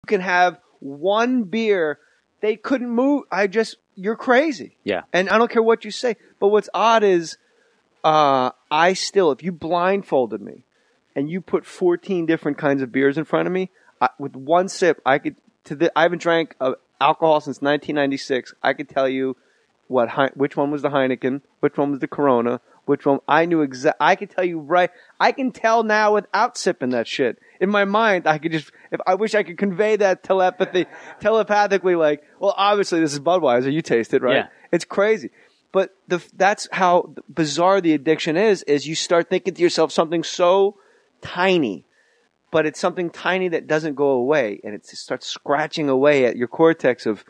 can have one beer. They couldn't move. You're crazy. Yeah. And I don't care what you say. But what's odd is, if you blindfolded me and you put 14 different kinds of beers in front of me, with one sip, I haven't drank alcohol since 1996. I could tell you which one was the Heineken, which one was the Corona, which one. I knew I could tell you right. I can tell now without sipping that shit. In my mind, I could I wish I could convey that telepathically, like, well, obviously this is Budweiser. You taste it, right? Yeah. It's crazy. But that's how bizarre the addiction is you start thinking to yourself something so tiny, but it's something tiny that doesn't go away, and it starts scratching away at your cortex of,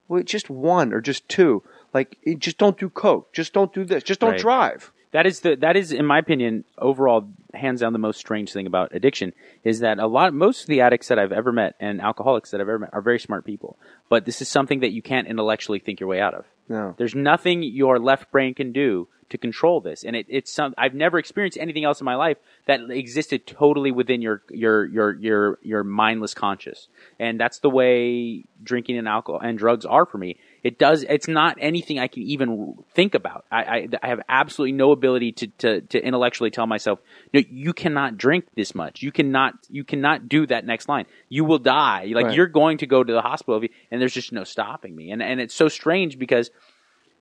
well, just one or just two. Like, just don't do coke. Just don't do this. Just don't drive. That is, in my opinion, overall, hands down, the most strange thing about addiction is that most of the addicts that I've ever met and alcoholics that I've ever met are very smart people. But this is something that you can't intellectually think your way out of. No. There's nothing your left brain can do to control this, and I've never experienced anything else in my life that existed totally within your mindless conscious, and that's the way drinking and alcohol and drugs are for me. It's not anything I can even think about. I have absolutely no ability to intellectually tell myself, no, you cannot drink this much. You cannot do that next line. You will die. Like, you're going to go to the hospital, and there's just no stopping me. And it's so strange because,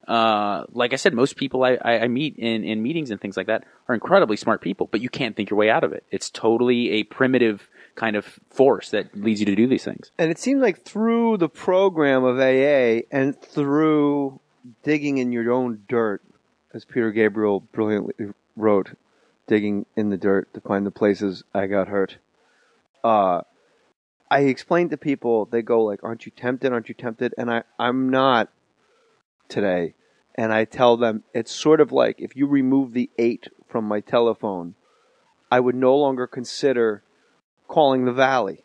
like I said, most people I meet in meetings and things like that are incredibly smart people, but you can't think your way out of it. It's totally a primitive kind of force that leads you to do these things. And it seems like through the program of AA and through digging in your own dirt, as Peter Gabriel brilliantly wrote, digging in the dirt to find the places I got hurt. I explain to people, they go like, aren't you tempted? Aren't you tempted? And I'm not today. And I tell them, it's sort of like if you remove the 8 from my telephone, I would no longer consider calling the Valley.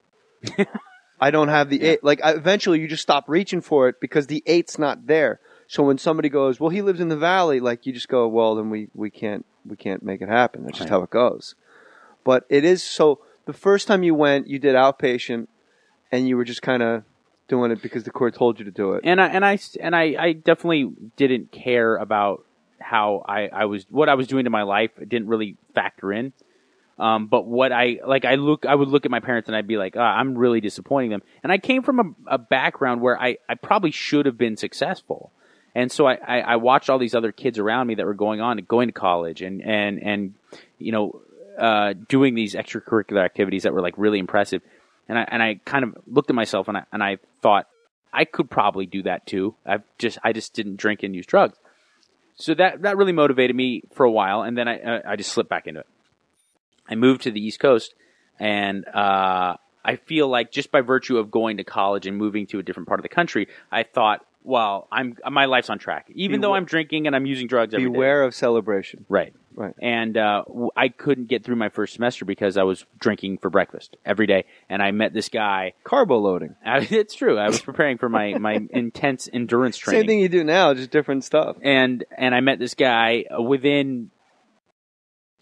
I don't have the 8. Like, eventually you just stop reaching for it because the 8's not there. So when somebody goes, well, he lives in the Valley, like, you just go, well, then we can't make it happen. That's just how it goes. But it is so. The first time you went, you did outpatient, and you were just kind of doing it because the court told you to do it. And I definitely didn't care about how what I was doing to my life. It didn't really factor in. But what I would look at my parents and I'd be like, I'm really disappointing them. And I came from a background where I probably should have been successful. And so I watched all these other kids around me that were going to college and doing these extracurricular activities that were like really impressive. And I kind of looked at myself and I thought I could probably do that too. I just didn't drink and use drugs. So that really motivated me for a while. And then I just slipped back into it. I moved to the East Coast, and I feel like just by virtue of going to college and moving to a different part of the country, I thought, well, my life's on track, even though I'm drinking and I'm using drugs every day. Beware of celebration. Right. And I couldn't get through my first semester because I was drinking for breakfast every day, and I met this guy. Carbo loading. It's true. I was preparing for my intense endurance training. Same thing you do now, just different stuff. And I met this guy within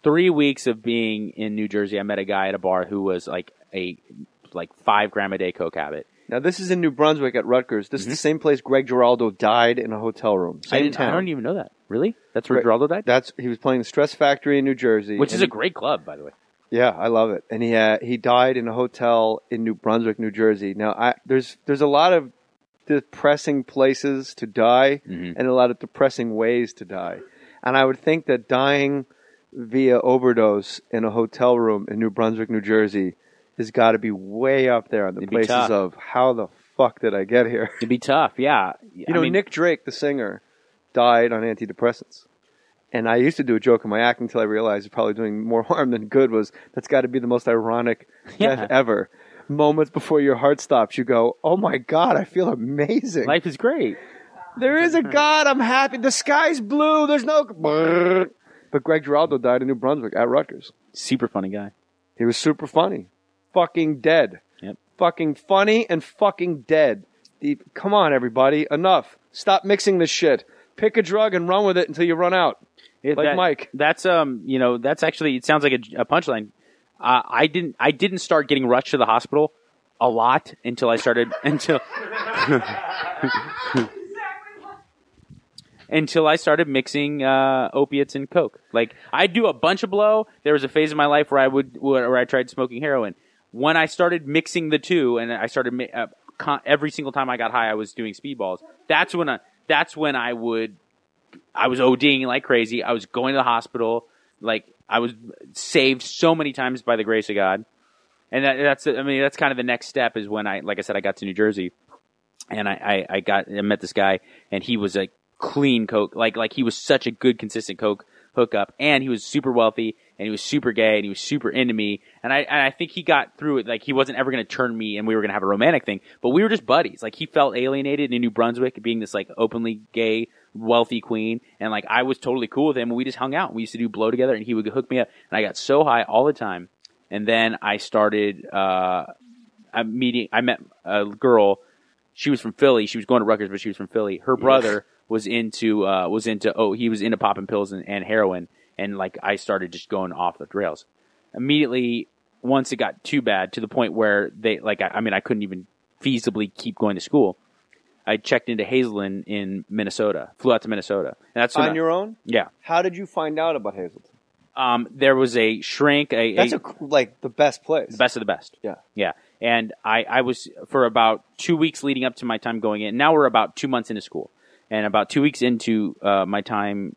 3 weeks of being in New Jersey. I met a guy at a bar who was like 5 gram a day coke habit. Now this is in New Brunswick at Rutgers. This is the same place Greg Giraldo died in a hotel room. I don't even know that. Really? That's where Giraldo died? He was playing the Stress Factory in New Jersey, which is a great club, by the way. Yeah, I love it. And he died in a hotel in New Brunswick, New Jersey. Now there's a lot of depressing places to die and a lot of depressing ways to die. And I would think that dying via overdose in a hotel room in New Brunswick, New Jersey has got to be way up there on the places of how the fuck did I get here? It'd be tough, yeah. Nick Drake, the singer, died on antidepressants. And I used to do a joke in my act until I realized it's probably doing more harm than good. That's got to be the most ironic death ever. Moments before your heart stops, you go, oh my God, I feel amazing. Life is great. There is a God, I'm happy. The sky's blue, there's no... But Greg Giraldo died in New Brunswick at Rutgers. Super funny guy. He was super funny. Fucking dead. Yep. Fucking funny and fucking dead. Come on, everybody. Enough. Stop mixing this shit. Pick a drug and run with it until you run out. Mike. That's actually, it sounds like a punchline. I didn't start getting rushed to the hospital a lot until I started until I started mixing opiates and coke. Like I'd do a bunch of blow. There was a phase in my life where I tried smoking heroin. When I started mixing the two, and I started every single time I got high, I was doing speedballs. That's when I was ODing like crazy. I was going to the hospital. Like I was saved so many times by the grace of God. And that's kind of the next step is when I got to New Jersey, and I met this guy, and he was a clean coke, like he was such a good consistent coke hookup, and he was super wealthy, and he was super gay, and he was super into me, and I think he got through it. Like he wasn't ever going to turn me, and we were going to have a romantic thing, but we were just buddies. Like he felt alienated in New Brunswick, being this like openly gay, wealthy queen, and like I was totally cool with him, and we just hung out. We used to do blow together, and he would hook me up, and I got so high all the time. And then I started I met a girl. She was from Philly. She was going to Rutgers, but she was from Philly. Her brother was into popping pills and heroin, and like I started just going off the rails. Immediately, once it got too bad to the point where I couldn't even feasibly keep going to school. I checked into Hazelden in Minnesota. Flew out to Minnesota. And that's on your own? Yeah. How did you find out about Hazelden? There was a shrink. That's like the best place. The best of the best. Yeah. Yeah. And I was, for about 2 weeks leading up to my time going in. Now we're about 2 months into school. And about 2 weeks into my time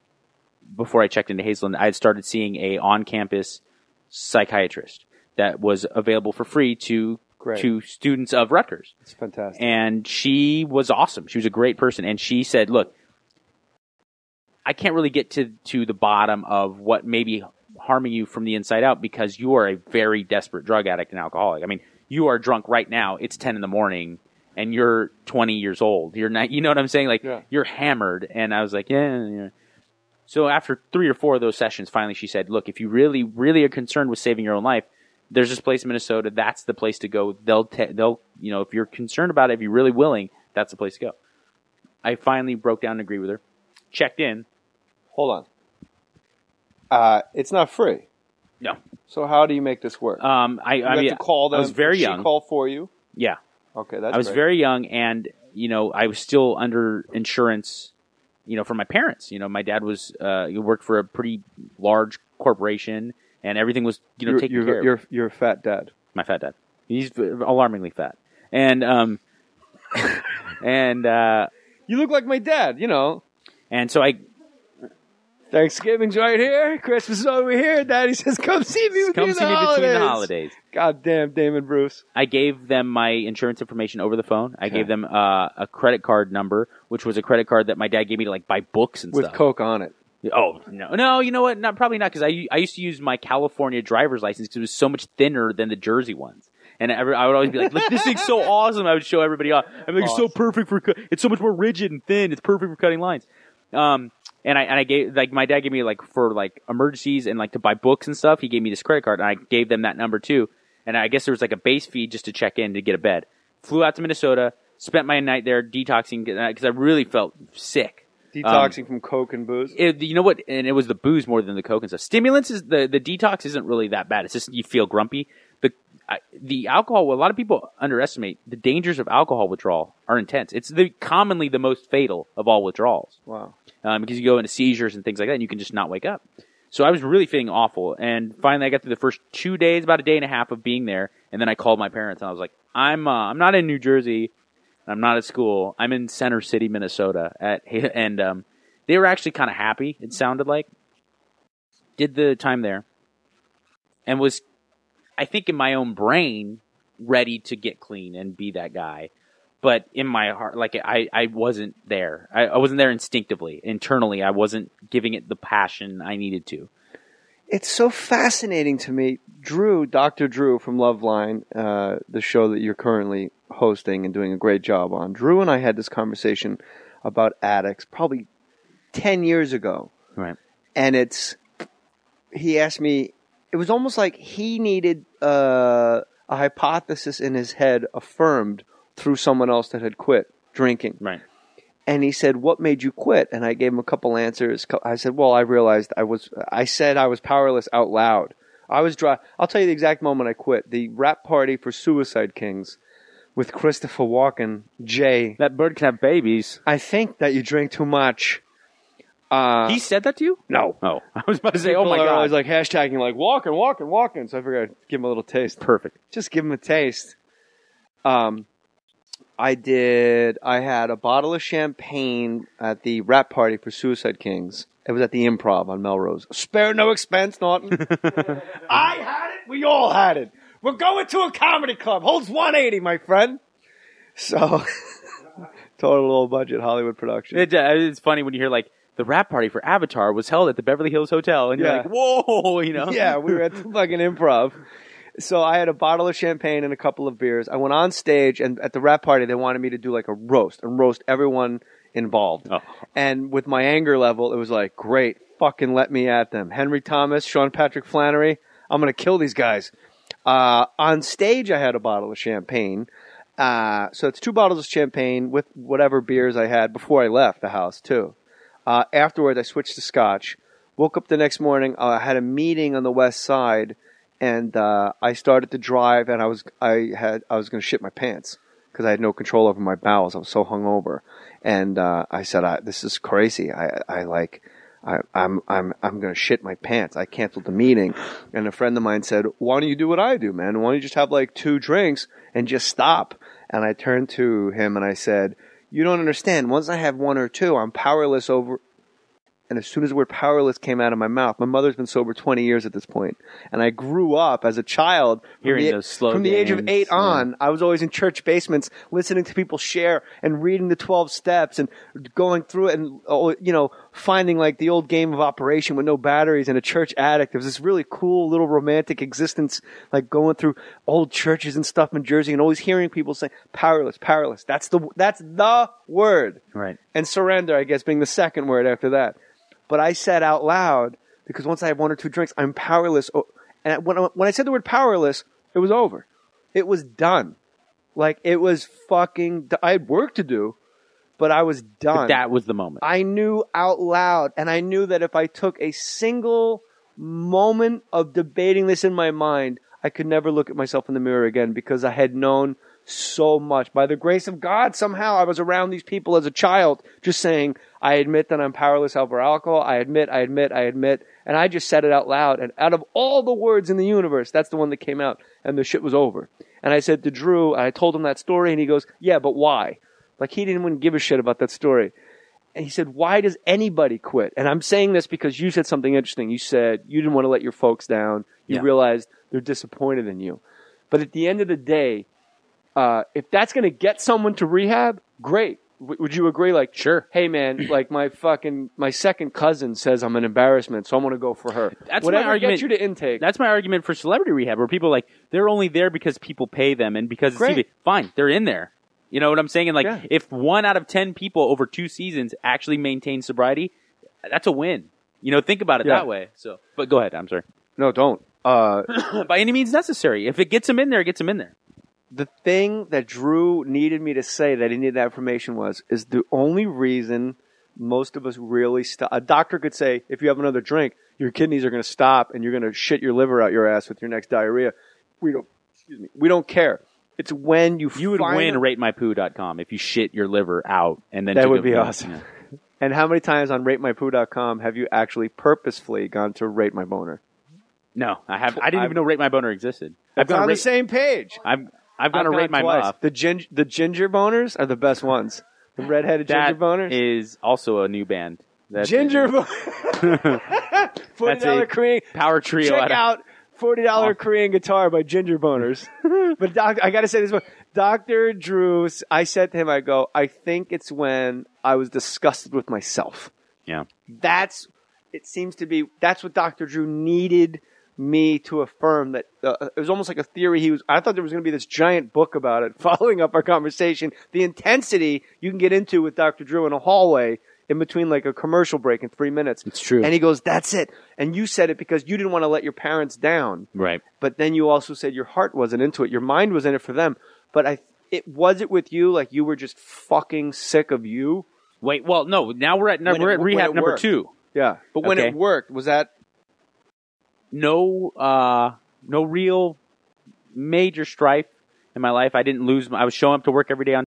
before I checked into Hazelden, I had started seeing a on-campus psychiatrist that was available for free to students of Rutgers. It's fantastic. And she was awesome. She was a great person. And she said, look, I can't really get to the bottom of what may be harming you from the inside out because you are a very desperate drug addict and alcoholic. I mean, you are drunk right now. It's 10 in the morning and you're 20 years old. You're not, you know what I'm saying? Like you're hammered. And I was like, yeah. So after 3 or 4 of those sessions, finally she said, look, if you really, really are concerned with saving your own life, there's this place in Minnesota. That's the place to go. They'll, if you're concerned about it, if you're really willing, that's the place to go. I finally broke down and agreed with her. Checked in. Hold on. It's not free. No. So how do you make this work? I have to call them. I was very young. She called for you? Yeah. Okay, that's I was great. very young, and I was still under insurance. For my parents. My dad he worked for a pretty large corporation, and everything was taken care of. You're a fat dad. My fat dad. He's alarmingly fat, and you look like my dad. And so Thanksgiving's right here. Christmas is over here. Daddy says, come see me between the holidays. Goddamn Damon Bruce. I gave them my insurance information over the phone. I gave them a credit card number, which was a credit card that my dad gave me to buy books and stuff. With Coke on it. Oh, no, you know what? Probably not, because I used to use my California driver's license because it was so much thinner than the Jersey ones. And I would always be like, look, this thing's so awesome. I would show everybody off. I'm like, awesome. It's so perfect it's so much more rigid and thin. It's perfect for cutting lines. And I gave, my dad gave me, for emergencies and, to buy books and stuff, he gave me this credit card, and I gave them that number, too. And I guess there was, a base fee just to check in to get a bed. Flew out to Minnesota, spent my night there detoxing, because I really felt sick. Detoxing from Coke and booze? You know what? And it was the booze more than the Coke and stuff. Stimulants, the detox isn't really that bad. It's just you feel grumpy. The alcohol, a lot of people underestimate the dangers of alcohol withdrawal are intense. It's commonly the most fatal of all withdrawals. Wow. Because you go into seizures and things like that, and you can just not wake up. So I was really feeling awful. And finally, I got through the first 2 days, about a day and a half of being there. And then I called my parents, and I was like, I'm not in New Jersey. I'm not at school. I'm in Center City, Minnesota. And they were actually kind of happy, it sounded like. Did the time there. And was, I think, in my own brain, ready to get clean and be that guy. But in my heart, I wasn't there. I wasn't there instinctively. Internally, I wasn't giving it the passion I needed to. It's so fascinating to me. Dr. Drew from Loveline, the show that you're currently hosting and doing a great job on. Drew and I had this conversation about addicts probably 10 years ago. Right. And he asked me, it was almost like he needed a hypothesis in his head affirmed through someone else that had quit drinking. Right. And he said, what made you quit? And I gave him a couple answers. I said, well, I realized I said I was powerless out loud. I was dry. I'll tell you the exact moment I quit. The rap party for Suicide Kings. with Christopher Walken, Jay, That bird can have babies. I think that you drink too much. He said that to you? No. Oh, I was about to say, oh People my are God. always like hashtagging like walking. So I figured I'd give him a little taste. Perfect. Just give him a taste. I had a bottle of champagne at the rap party for Suicide Kings. It was at the Improv on Melrose. Spare no expense, Norton. I had it. We all had it. We're going to a comedy club. Holds 180, my friend. So, total low budget Hollywood production. It's funny when you hear like the rap party for Avatar was held at the Beverly Hills Hotel, and you're like, whoa, you know? Yeah, we were at the fucking Improv. So I had a bottle of champagne and a couple of beers. I went on stage, and at the rap party, they wanted me to do like a roast and roast everyone involved. Oh. And with my anger level, it was like, great, fucking let me at them. Henry Thomas, Sean Patrick Flannery, I'm going to kill these guys. On stage, I had a bottle of champagne. So it's 2 bottles of champagne with whatever beers I had before I left the house, too. Afterwards, I switched to scotch. Woke up the next morning. I had a meeting on the west side, and I started to drive, and I was going to shit my pants because I had no control over my bowels. I was so hungover, and I said, "This is crazy. I'm going to shit my pants." I canceled the meeting, and a friend of mine said, "Why don't you do what I do, man? Why don't you just have like 2 drinks and just stop?" And I turned to him and I said, "You don't understand. Once I have 1 or 2, I'm powerless over." And as soon as the word powerless came out of my mouth, my mother's been sober 20 years at this point. And I grew up as a child. Hearing those slogans. From the age of 8 on, I was always in church basements listening to people share and reading the 12 steps and going through it and, finding like the old game of Operation with no batteries in a church attic. There was this really cool little romantic existence, like going through old churches and stuff in Jersey and always hearing people say, powerless, powerless. That's the word. Right. And surrender, I guess, being the second word after that. But I said out loud, because once I have 1 or 2 drinks, I'm powerless. And when I said the word powerless, it was over. It was done. Like, it was fucking... I had work to do, but I was done. But that was the moment. I knew out loud, and I knew that if I took a single moment of debating this in my mind, I could never look at myself in the mirror again because I had known so much. By the grace of God, somehow I was around these people as a child just saying, I admit that I'm powerless over alcohol. I admit. And I just said it out loud. And out of all the words in the universe, that's the one that came out. And the shit was over. And I said to Drew, and I told him that story, and he goes, yeah, but why? Like, he didn't even give a shit about that story. And he said, why does anybody quit? And I'm saying this because you said something interesting. You said you didn't want to let your folks down. You realized they're disappointed in you. But at the end of the day, if that's going to get someone to rehab, great. Would you agree? Like, sure. Hey, man, like my second cousin says I'm an embarrassment, so I'm going to go for her. That's whatever my argument. Gets you to intake. That's my argument for celebrity rehab, where people are like, they're only there because people pay them and because it's TV. Fine, they're in there. You know what I'm saying? And like, if 1 out of 10 people over 2 seasons actually maintain sobriety, that's a win. You know, think about it that way. So, but go ahead. I'm sorry. No, don't. By any means necessary. If it gets him in there, it gets him in there. The thing that Drew needed me to say that he needed that information is the only reason most of us really stop. A doctor could say, if you have another drink, your kidneys are going to stop and you're going to shit your liver out your ass with your next diarrhea. We don't care. It's when you would win ratemypoo.com if you shit your liver out and then that would be awesome. Yeah. And how many times on ratemypoo.com have you actually purposefully gone to Rate My Boner? No, I have. I didn't even know Rate My Boner existed. I've gone on the same page. I've got to rate my muff. The ginger boners are the best ones. The redheaded ginger boners is also a new band. Ginger boners. $40 Korean power trio. Check out $40 Korean guitar by Ginger Boners. But I got to say this one. Dr. Drew, I said to him, I think it's when I was disgusted with myself. Yeah. It seems to be, that's what Dr. Drew needed me to affirm that it was almost like a theory I thought there was going to be this giant book about it following up our conversation. The intensity you can get into with Dr. Drew in a hallway in between like a commercial break in 3 minutes. It's true. And he goes, that's it. And you said it because you didn't want to let your parents down. Right. But then you also said your heart wasn't into it. Your mind was in it for them. But was it with you like you were just fucking sick of you? Wait, well, no. Now we're at rehab number 2. Yeah. But when it worked, was that... No real major strife. in my life. I didn't lose. I was showing up to work every day on